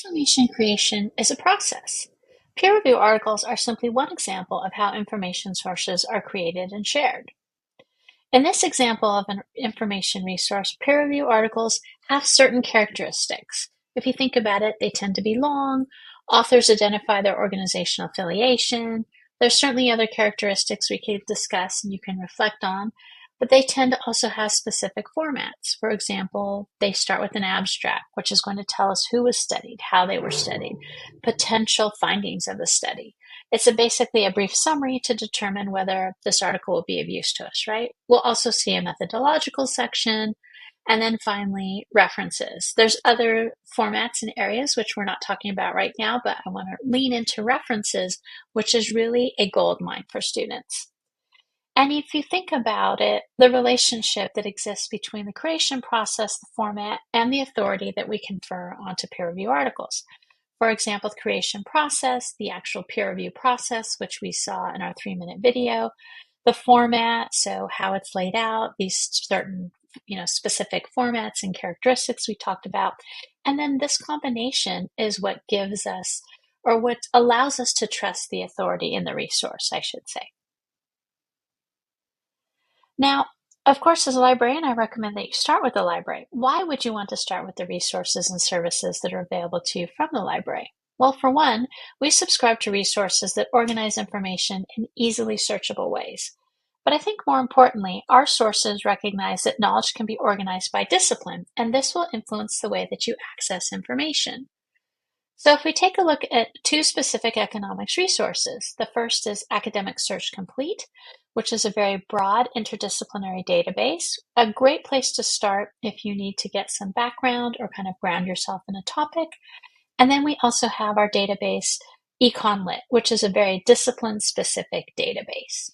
Information creation is a process. Peer review articles are simply one example of how information sources are created and shared. In this example of an information resource, peer review articles have certain characteristics. If you think about it, they tend to be long, authors identify their organizational affiliation. There's certainly other characteristics we could discuss and you can reflect on, but they tend to also have specific formats. For example, they start with an abstract, which is going to tell us who was studied, how they were studied, potential findings of the study. It's basically a brief summary to determine whether this article will be of use to us, right? We'll also see a methodological section, and then finally, references. There's other formats and areas which we're not talking about right now, but I want to lean into references, which is really a gold mine for students. And if you think about it, the relationship that exists between the creation process, the format, and the authority that we confer onto peer review articles. For example, the creation process, the actual peer review process, which we saw in our 3-minute video, the format, so how it's laid out, these certain specific formats and characteristics we talked about. And then this combination is what gives us, or what allows us to trust the authority in the resource, I should say. Now, of course, as a librarian, I recommend that you start with the library. Why would you want to start with the resources and services that are available to you from the library? Well, for one, we subscribe to resources that organize information in easily searchable ways. But I think more importantly, our sources recognize that knowledge can be organized by discipline, and this will influence the way that you access information. So if we take a look at two specific economics resources, the first is Academic Search Complete, which is a very broad interdisciplinary database, a great place to start if you need to get some background or kind of ground yourself in a topic. And then we also have our database, ECON Lit, which is a very discipline-specific database.